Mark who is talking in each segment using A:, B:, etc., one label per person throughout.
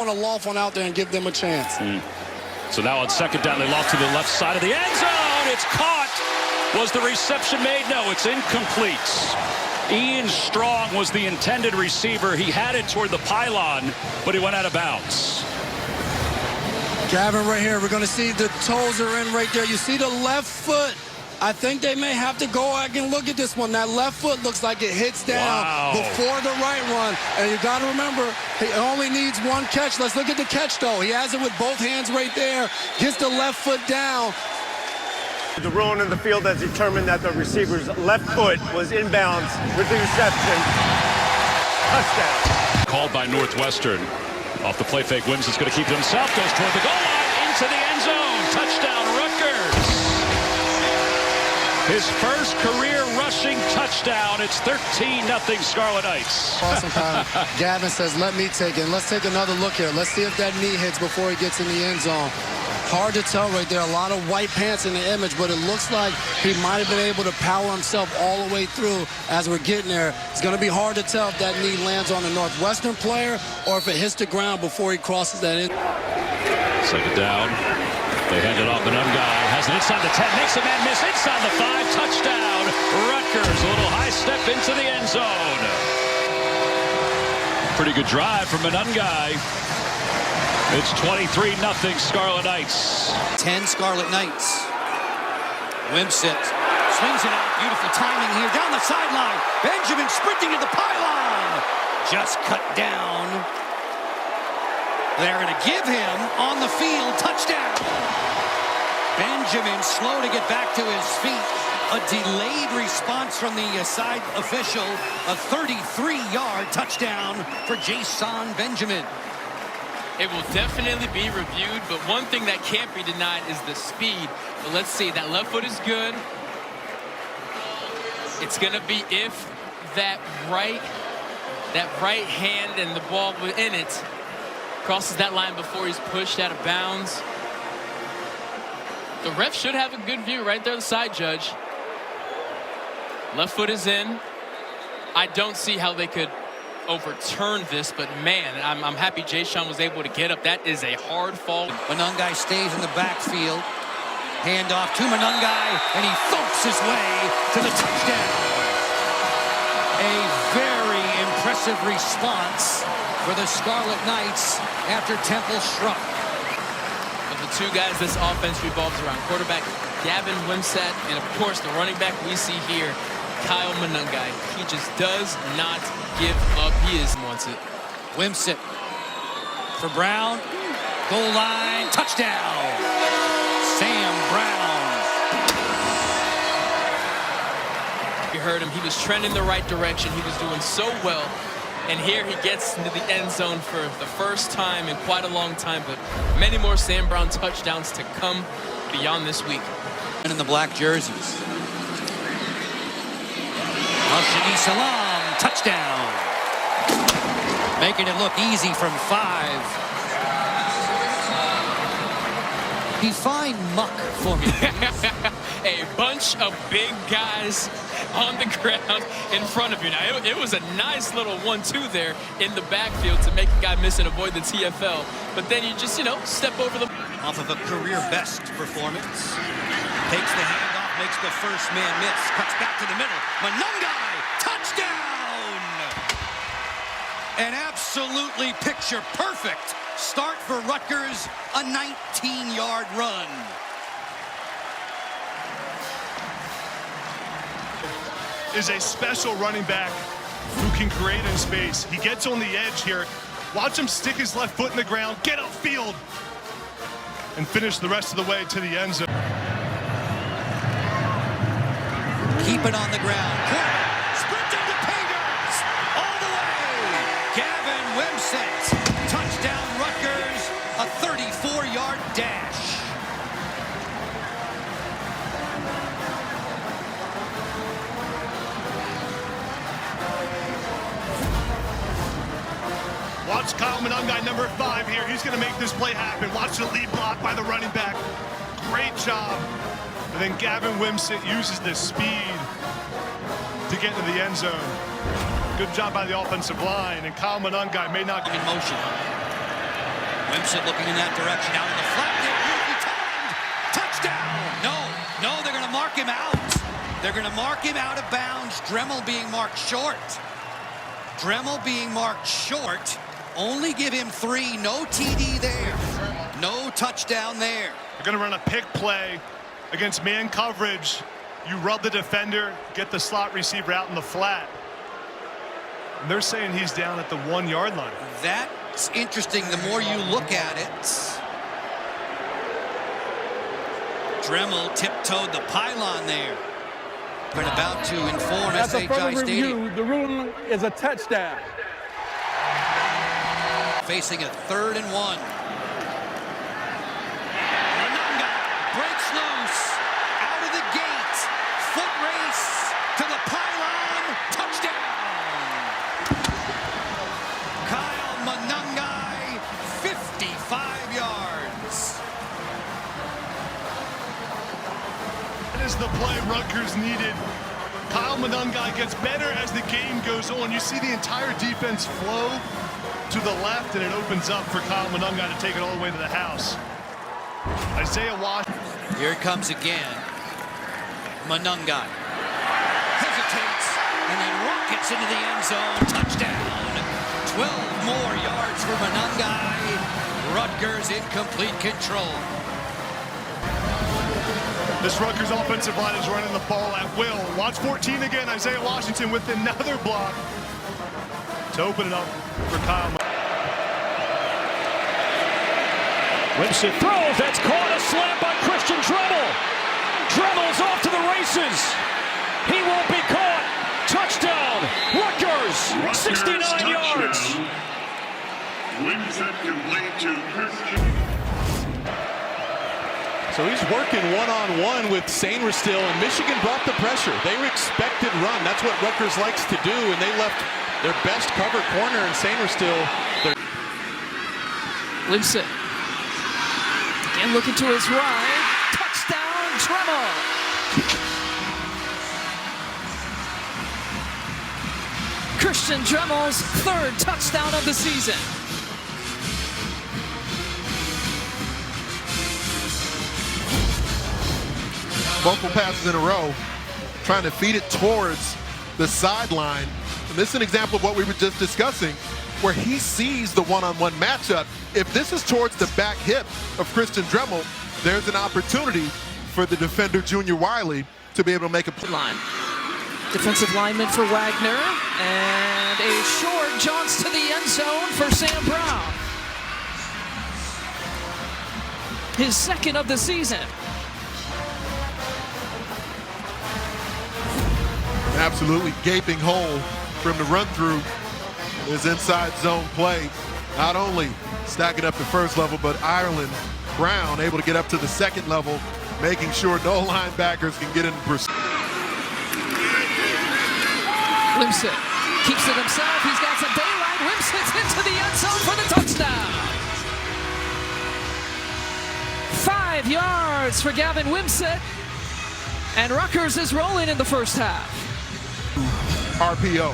A: Want to loft one out there and give them a chance.
B: So now on second down, they loft to the left side of the end zone. It's caught. Was the reception made? No, it's incomplete. Ian Strong was the intended receiver. He had it toward the pylon, but he went out of bounds.
A: Gavin, right here, we're going to see the toes are in right there. You see the left foot. I think they may have to go back and look at this one. That left foot looks like it hits down before the right one. And you got to remember, he only needs one catch. Let's look at the catch, though. He has it with both hands right there. Gets the left foot down.
C: The ruling in the field has determined that the receiver's left foot was inbounds with the reception. Touchdown.
B: Called by Northwestern. Off the play fake, Wims is going to keep it himself. Goes toward the goal line, into the end zone. Touchdown, Rutgers. His first career rushing touchdown. It's 13-0 Scarlet Knights.
A: Awesome, Connor. Gavin says, let me take it. Let's take another look here. Let's see if that knee hits before he gets in the end zone. Hard to tell right there. A lot of white pants in the image, but it looks like he might have been able to power himself all the way through as we're getting there. It's going to be hard to tell if that knee lands on a Northwestern player or if it hits the ground before he crosses that in.
B: Second down. They hand it off. The guy has it inside the 10. Makes a man miss inside the 5. Touchdown. Rutgers. A little high step into the end zone. Pretty good drive from Menungai. It's 23-0 Scarlet Knights.
D: 10 Scarlet Knights. Wimsett swings it out. Beautiful timing here down the sideline. Benjamin sprinting to the pylon. Just cut down. They're going to give him on the field. Touchdown. Benjamin slow to get back to his feet. A delayed response from the side official. A 33-yard touchdown for Jason Benjamin.
E: It will definitely be reviewed, but one thing that can't be denied is the speed. But let's see, that left foot is good. It's going to be if that right hand and the ball within it crosses that line before he's pushed out of bounds. The ref should have a good view right there, the side judge. Left foot is in. I don't see how they could overturn this, but man, I'm happy Jay-Sean was able to get up. That is a hard fall.
D: Menungai stays in the backfield. Handoff to Menungai, and he thumps his way to the touchdown. A very impressive response for the Scarlet Knights after Temple struck.
E: But the two guys this offense revolves around, quarterback Gavin Wimsett, and of course the running back we see here, Kyle Menungai. He just does not give up. He wants it.
D: Wimsett for Brown. Goal line. Touchdown. Sam Brown.
E: You heard him. He was trending the right direction. He was doing so well. And here he gets into the end zone for the first time in quite a long time. But many more Sam Brown touchdowns to come beyond this week.
D: And in the black jerseys. Al-Shadi Salam, touchdown. Making it look easy from 5. Define muck for me.
E: A bunch of big guys on the ground in front of you. Now, it was a nice little 1-2 there in the backfield to make a guy miss and avoid the TFL. But then you just, step over the...
D: Off of a career-best performance. Takes the handoff, makes the first man miss. Cuts back to the middle. Menungai, touchdown! An absolutely picture-perfect start for Rutgers, a 19-yard run.
F: Is a special running back who can create in space. He gets on the edge here. Watch him stick his left foot in the ground, get upfield, and finish the rest of the way to the end zone.
D: Keep it on the ground. Sprinting to pay dirt. All the way. Gavin Wimsett. Touchdown Rutgers. A 34-yard dash.
F: Watch Kyle Menungai, number 5 here. He's going to make this play happen. Watch the lead block by the running back. Great job. And then Gavin Wimsett uses the speed to get into the end zone. Good job by the offensive line. And Kyle Menungai may not get
D: in motion. Wimsatt looking in that direction, out of the flat there, beautifully timed, touchdown! No, they're gonna mark him out. They're gonna mark him out of bounds. Dremel being marked short. Only give him 3, no TD there. No touchdown there.
F: They're gonna run a pick play against man coverage. You rub the defender, get the slot receiver out in the flat. And they're saying he's down at the 1 yard line.
D: That's interesting the more you look at it. Dremel tiptoed the pylon there. But about to inform SHI Stadium.
G: The rule is a touchdown.
D: Facing a 3rd and 1. Mononga breaks loose. Out of the gate. Foot race to the pylon. Touchdown. Kyle Mononga, 55 yards.
F: That is the play Rutgers needed. Kyle Mononga gets better as the game goes on. You see the entire defense flow to the left, and it opens up for Kyle Mononga to take it all the way to the house. Isaiah Washington.
D: Here it comes again. Mononga hesitates and then rockets into the end zone. Touchdown. 12 more yards for Mononga. Rutgers in complete control.
F: This Rutgers offensive line is running the ball at will. Watch 14 again. Isaiah Washington with another block to open it up for Kyle.
B: Wimsatt throws. That's caught. A slam by Christian Dremel. Dremel's off to the races. He won't be caught. Touchdown. Rutgers. 69 yards.
H: Wimsatt complete to Christian.
I: So he's working one-on-one with Sainristil, and Michigan brought the pressure. They expected run. That's what Rutgers likes to do, and they left their best cover corner in Sainristil.
J: Wimsatt. Again looking to his right. Touchdown, Dremel. Christian Dremel's 3rd touchdown of the season.
K: Multiple passes in a row, trying to feed it towards the sideline. And this is an example of what we were just discussing, where he sees the one-on-one matchup. If this is towards the back hip of Christian Dremel, there's an opportunity for the defender, Junior Wiley, to be able to make a play.
J: Line. Defensive lineman for Wagner, and a short jaunts to the end zone for Sam Brown. His 2nd of the season.
K: Absolutely gaping hole for him to run through his inside zone play. Not only stacking up the 1st level, but Ireland Brown able to get up to the 2nd level, making sure no linebackers can get in pursuit.
J: Wimsatt keeps it himself. He's got some daylight. Wimsatt's into the end zone for the touchdown. 5 yards for Gavin Wimsatt, and Rutgers is rolling in the 1st half.
K: RPO,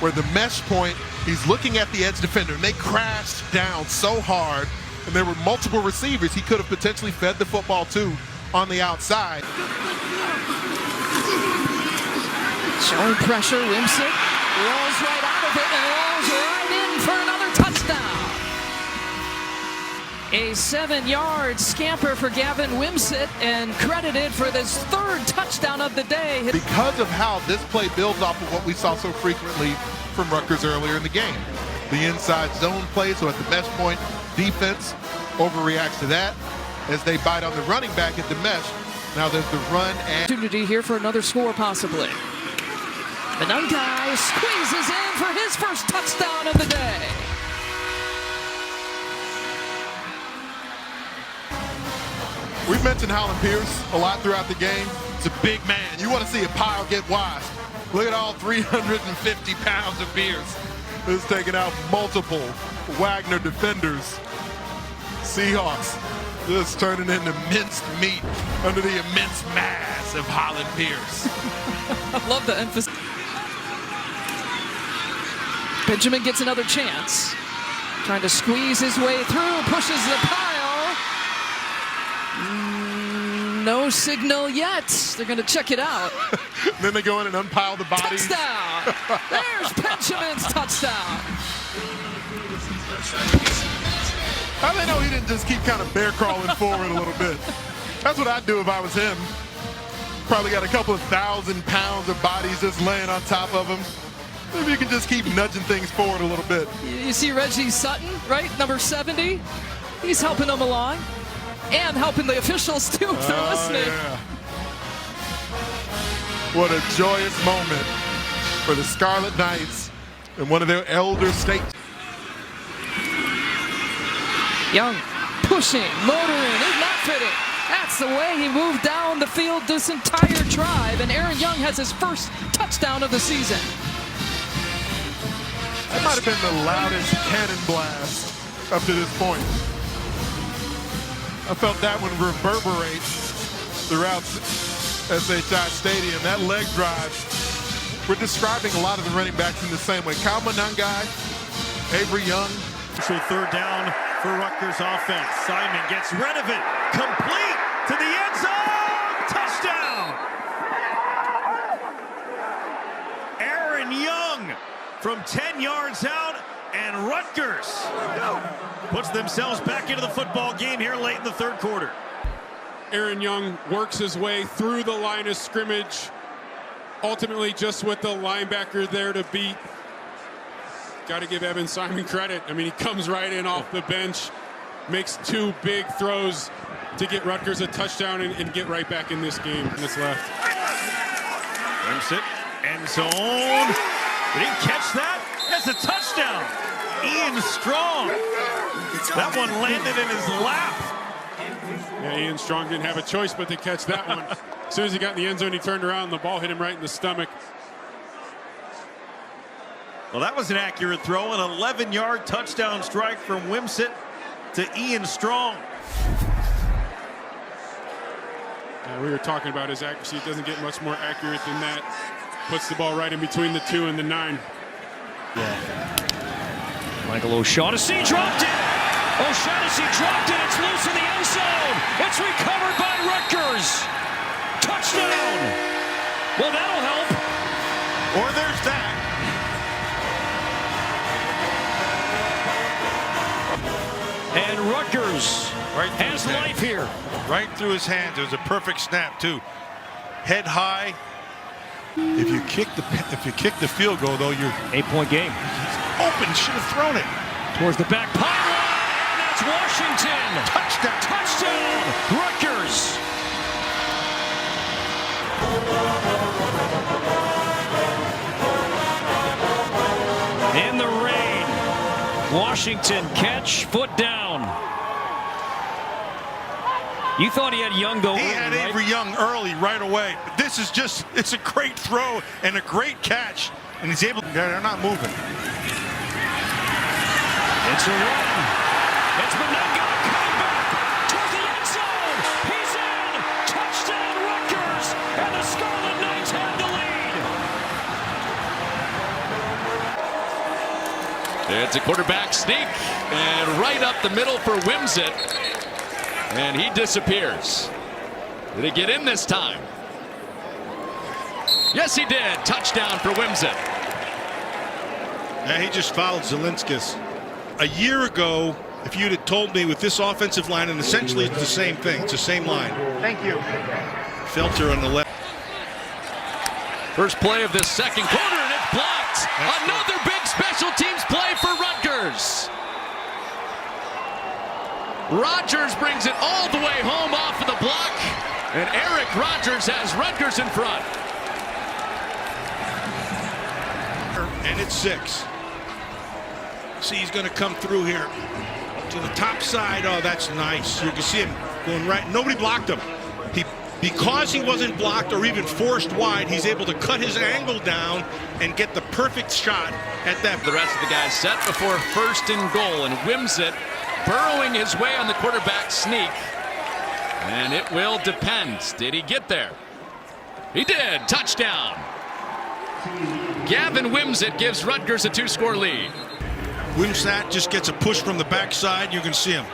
K: where the mesh point, he's looking at the edge defender, and they crashed down so hard, and there were multiple receivers he could have potentially fed the football to on the outside.
J: Showing pressure, Wimsatt rolls right out of it and rolls right in for another touchdown. A 7-yard scamper for Gavin Wimsatt, and credited for this 3rd touchdown of the day.
K: Because of how this play builds off of what we saw so frequently from Rutgers earlier in the game. The inside zone play, so at the mesh point, defense overreacts to that as they bite on the running back at the mesh. Now there's the run and
J: opportunity here for another score possibly. Mononga squeezes in for his 1st touchdown of the day.
K: We've mentioned Holland Pierce a lot throughout the game. It's a big man. You want to see a pile get washed. Look at all 350 pounds of Pierce. This is taking out multiple Wagner defenders. Seahawks just turning into minced meat under the immense mass of Holland Pierce.
J: I love the emphasis. Benjamin gets another chance. Trying to squeeze his way through, pushes the pile. No signal yet. They're going to check it out.
K: Then they go in and unpile the bodies.
J: Touchdown! There's Benjamin's touchdown.
K: How do they know he didn't just keep kind of bear crawling forward a little bit? That's what I'd do if I was him. Probably got a couple of 1,000 pounds of bodies just laying on top of him. Maybe you can just keep nudging things forward a little bit.
J: You see Reggie Sutton, right? Number 70. He's helping them along. And helping the officials, too, if they're listening.
K: Yeah. What a joyous moment for the Scarlet Knights and one of their elder states.
J: Young pushing, motoring, is not fitting. That's the way he moved down the field this entire drive. And Aaron Young has his first touchdown of the season.
K: That might have been the loudest cannon blast up to this point. I felt that one reverberate throughout SHI Stadium. That leg drive, we're describing a lot of the running backs in the same way. Kyle Monangai, Avery Young.
L: Third down for Rutgers offense. Simon gets rid of it. Complete to the end zone. Touchdown! Aaron Young from 10 yards out, and Rutgers puts themselves back into the football game here late in the third quarter.
M: Aaron Young works his way through the line of scrimmage, ultimately just with the linebacker there to beat. Got to give Evan Simon credit. I mean, he comes right in off the bench, makes two big throws to get Rutgers a touchdown and get right back in this game. That's left.
L: Glimpse it, end zone. Did he catch that? That's a touchdown. Ian Strong. That one landed in his lap.
M: Yeah, Ian Strong didn't have a choice but to catch that one. As soon as he got in the end zone, he turned around and the ball hit him right in the stomach.
L: Well, that was an accurate throw, an 11-yard touchdown strike from Wimsett to Ian Strong.
M: We were talking about his accuracy. It doesn't get much more accurate than that. Puts the ball right in between the 2 and the 9.
B: Michael O'Shaughnessy dropped it. O'Shaughnessy dropped it. It's loose in the end zone. It's recovered by Rutgers. Touchdown. Well, that'll help.
L: Or there's that. And Rutgers has life here.
N: Right through his hands. It was a perfect snap too. Head high. If you kick the field goal though, you're
L: 8-point game.
N: He's open. Should have thrown it
L: towards the back pylon. And that's Washington.
N: Touchdown.
L: Touchdown. Rutgers. In the rain. Washington catch, foot down. You thought he had Young go early,
N: He had
L: right?
N: Avery Young early, right away. But this is just, it's a great throw and a great catch. And he's able, they're not moving.
L: It's a run. It's Monangai coming back towards the end zone. He's in. Touchdown Rutgers. And the Scarlet Knights have the lead.
O: It's a quarterback sneak. And right up the middle for Wimsett. And he disappears. Did he get in this time? Yes, he did. Touchdown for Wimsett.
N: Yeah, he just fouled Zelinskis. A year ago, if you'd have told me with this offensive line, and essentially it's the same thing, it's the same line.
C: Thank you.
N: Felter on the left.
O: First play of this second quarter, and it's blocked.
N: That's
O: Another big special teams play for Rutgers. Rogers brings it all the way home off of the block, and Eric Rogers has Rutgers in front.
N: And it's 6. See, he's going to come through here to the top side. Oh, that's nice. You can see him going right. Nobody blocked him. Because he wasn't blocked or even forced wide, he's able to cut his angle down and get the perfect shot at that.
O: The rest of the guys set before first and goal, and Wimsett burrowing his way on the quarterback sneak. And it will depend. Did he get there? He did. Touchdown. Gavin Wimsett gives Rutgers a 2-score lead.
N: Wimsatt just gets a push from the backside. You can see him.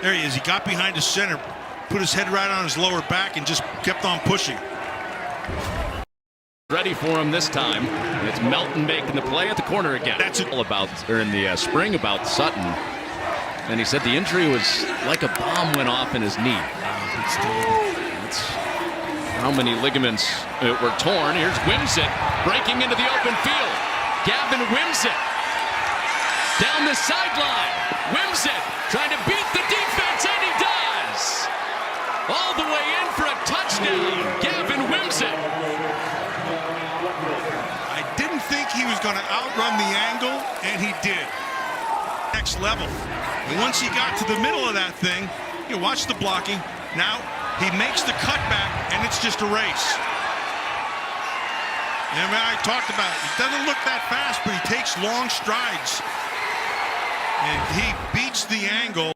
N: There he is. He got behind the center, put his head right on his lower back, and just kept on pushing.
O: Ready for him this time. And it's Melton making the play at the corner again.
N: That's
O: all about, or in the spring about Sutton. And he said the injury was like a bomb went off in his knee. That's how many ligaments were torn. Here's Wimsatt breaking into the open field. Gavin Wimsatt down the sideline. Wimsatt trying to beat the defense, and he does. All the way in for a touchdown. Gavin Wimsatt.
N: I didn't think he was going to outrun the angle, and he did. Next level. And once he got to the middle of that thing, you watch the blocking. Now he makes the cutback, and it's just a race. And I talked about it. He doesn't look that fast, but he takes long strides. And he beats the angle.